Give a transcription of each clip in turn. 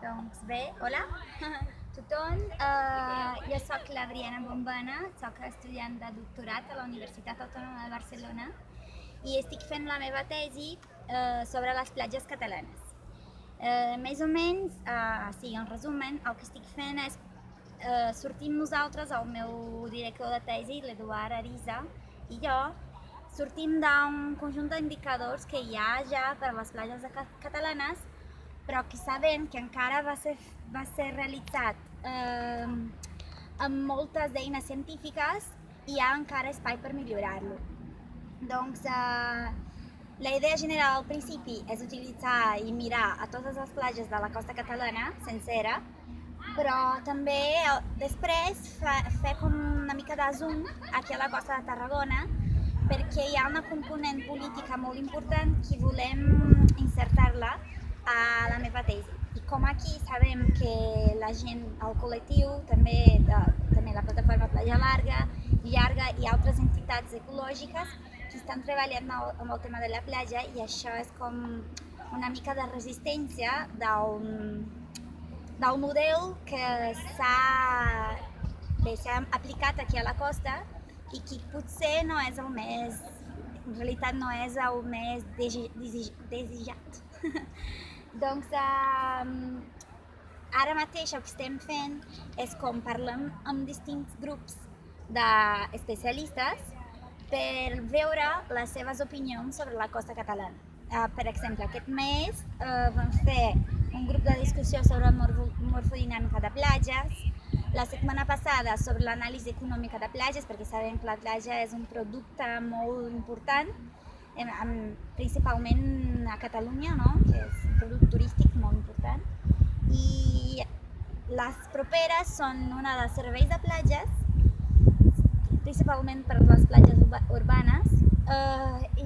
Doncs bé, hola tothom, jo sóc la Briana Bombana, sóc estudiant de doctorat a la Universitat Autònoma de Barcelona i estic fent la meva tesi sobre les platges catalanes. Més o menys, en resumen, el que estic fent és sortim nosaltres, el meu director de tesi, l'Eduard Ariza, i jo, sortim d'un conjunt d'indicadors que hi ha ja per a les platges catalanes, però que sabem que encara va ser realitzat amb moltes eines científiques i hi ha encara espai per millorar-lo. Doncs la idea general al principi és utilitzar i mirar a totes les platges de la costa catalana sencera, però també després fer com una mica de zoom aquí a la costa de Tarragona, perquè hi ha una component política molt important que volem insertar-la a la meva tesi. I com aquí sabem que la gent, el col·lectiu, també la plataforma Platja Llarga i altres entitats ecològiques que estan treballant amb el tema de la platja, i això és com una mica de resistència del model que s'ha aplicat aquí a la costa i que potser no és el més, en realitat no és el més desitjat. Doncs ara mateix el que estem fent és com parlem amb distints grups d'especialistes per veure les seves opinions sobre la costa catalana. Per exemple, aquest mes vam fer un grup de discussió sobre morfodinàmica de platges, la setmana passada sobre l'anàlisi econòmica de platges, perquè sabem que la platja és un producte molt important, principalment a Catalunya, no? Que és un producte turístic molt important. I les properes són una de serveis de platges, principalment per les platges urbanes, i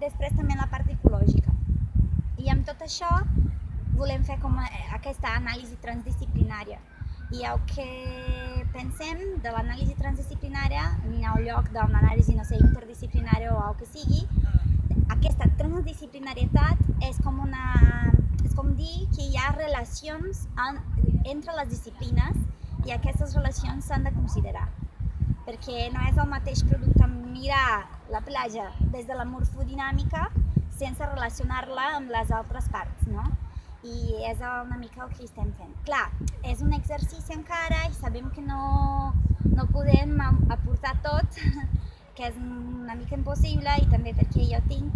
després també la part ecològica. I amb tot això volem fer com aquesta anàlisi transdisciplinària. I el que pensem de l'anàlisi transdisciplinària, en el lloc d'una anàlisi, no sé, interdisciplinària o el que sigui, aquesta transdisciplinarietat és com dir que hi ha relacions entre les disciplines i aquestes relacions s'han de considerar. Perquè no és el mateix producte mirar la platja des de la morfodinàmica sense relacionar-la amb les altres parts, no? I és una mica el que estem fent. Clar, és un exercici encara i sabem que no podem aportar tot, que és una mica impossible, i també perquè jo tinc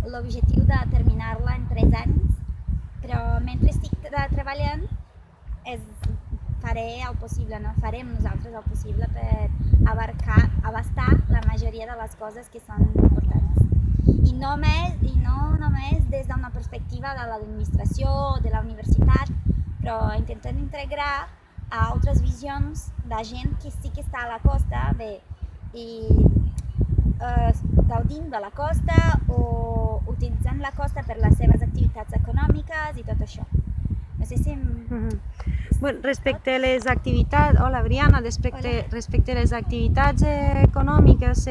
l'objectiu de terminar-la en 3 anys, però mentre estic treballant faré el possible, no? Farem nosaltres el possible per abastar la majoria de les coses que són importants. I no només des d'una perspectiva de l'administració o de la universitat, però intentant integrar altres visions de gent que sí que està a la costa, gaudint de la costa o utilitzant la costa per les seves activitats econòmiques i tot això. No sé si... Bueno, respecte a les activitats, hola Briana, respecte a les activitats econòmiques,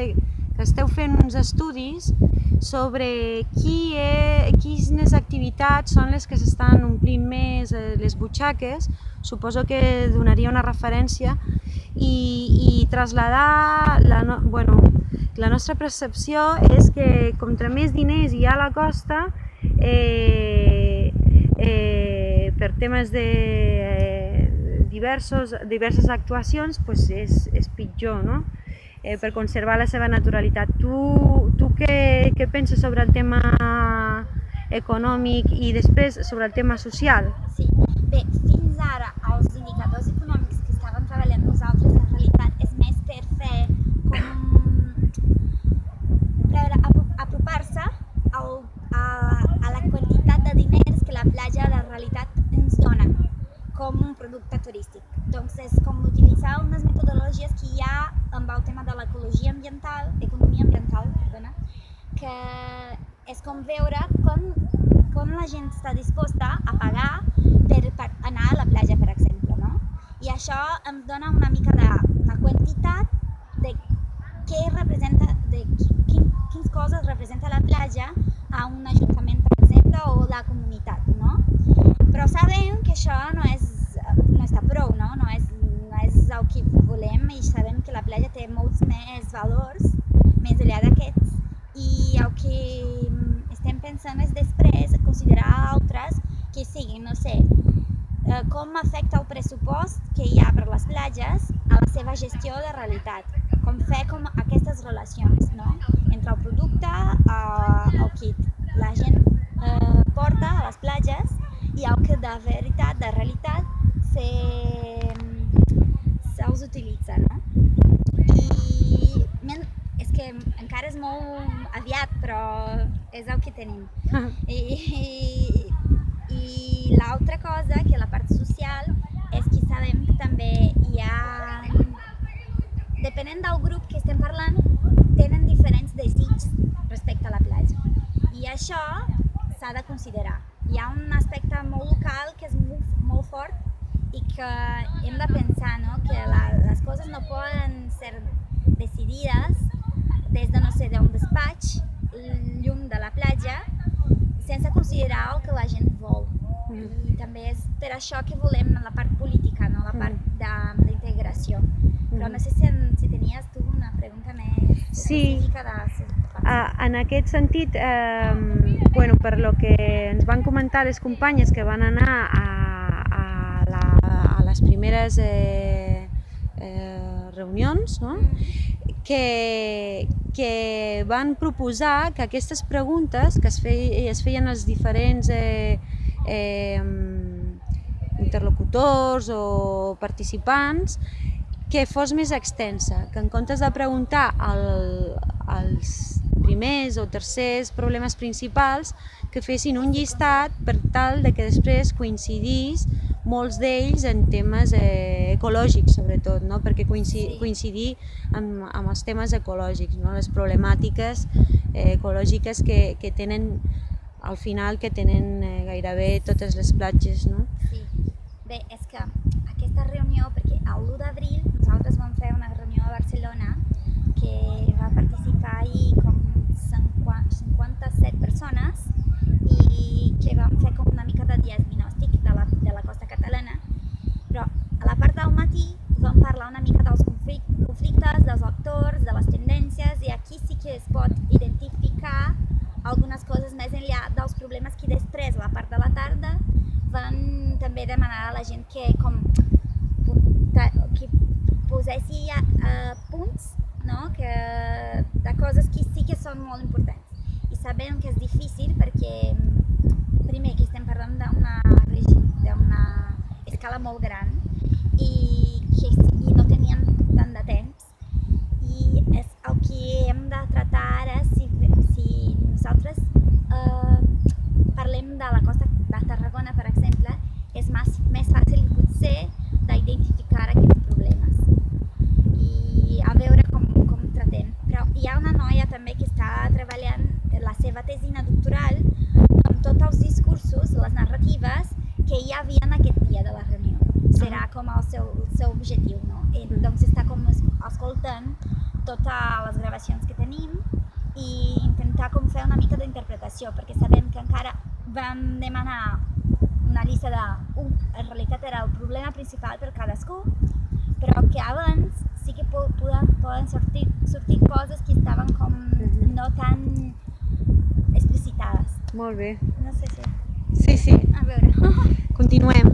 que esteu fent uns estudis sobre quines activitats són les que s'estan omplint més les butxaques. Suposo que donaria una referència i traslladar la nostra percepció és que contra més diners hi ha a la costa, per temes de diverses actuacions, és pitjor, no? Per conservar la seva naturalitat. Tu què penses sobre el tema econòmic i després sobre el tema social? Sí, bé, fins ara els indicadors econòmics que estàvem treballant nosaltres en realitat és més per fer apropar-se a la quantitat de diners que la platja de realitat ens dona com un producte turístic. Doncs és com utilitzar unes metodologies que hi ha amb el tema de l'economia ambiental, que és com veure com la gent està disposta a pagar per anar a la platja, per exemple, no? I això em dona una mica una quantitat de quines coses representa la platja a un ajuntament, per exemple, o la comunitat, no? Però sabem que això no està prou, no? No és el que volem i sabem que la platja té molts més valors més enllà d'aquests i el que estem pensant és després considerar altres que siguin, no sé, com afecta el pressupost que hi ha per les platges a la seva gestió de realitat, com fer aquestes relacions, no? Entre el producte, el que la gent porta a les platges i el que de veritat, de realitat, se'ls utilitza, no? I és que encara és molt aviat, però és el que tenim. I l'altra cosa, que la part social, és que sabem que també hi ha, depenent del grup que estem parlant, tenen diferents desigs respecte a la platja. I això s'ha de considerar. Hi ha un aspecte molt local que és molt fort i que hem de pensar, no? Que les coses no poden ser decidides des de, no sé, d'un despatx lluny de la platja sense considerar el que la gent vol. I també és per això que volem la part política, no? La part d'integració. Però no sé si tenies tu una pregunta més específica de... En aquest sentit, bueno, per lo que ens van comentar les companyes que van anar a les primeres reunions, no? que van proposar que aquestes preguntes que es feien als diferents interlocutors o participants que fos més extensa, que en comptes de preguntar als primers o tercers problemes principals, que fessin un llistat per tal de que després coincidís molts d'ells en temes ecològics, sobretot, no? Perquè coincidir amb els temes ecològics, no? Les problemàtiques ecològiques que tenen al final, que tenen gairebé totes les platges, no? Sí. Bé, és que aquesta reunió, perquè l'1 d'abril nosaltres vam fer una reunió a Barcelona que va participar ahir com 57 persones i que vam fer com una mica de diagnòstic de la costa catalana, però a la part del matí vam parlar una mica dels conflictes, dels actors, de les tendències, i aquí sí que es pot identificar algunes coses més enllà dels problemes que després, a la part de la tarda, van també demanar a la gent que posessi punts, no? De coses que sí que són molt importants. I sabem que és difícil perquè, primer, que estem parlant d'una escala molt gran i no teníem tant de temps. I és el que hem de tractar ara si nosaltres parlem de la costa de Tarragona, per exemple, és més fàcil potser d'identificar aquests problemes i a veure com tratem. Però hi ha una noia també que està treballant la seva tesina doctoral amb tots els discursos, les narratives que hi havia aquest dia de la reunió. Serà com el seu objectiu, no? I doncs està com escoltant totes les gravacions que tenim i intentar com fer una mica d'interpretació, perquè sabem que encara vam demanar una llista en realitat era el problema principal per cadascú, però que abans sí que poden sortir coses que estaven com no tan explicitades. Molt bé. No sé si... Sí. A veure... Continuem.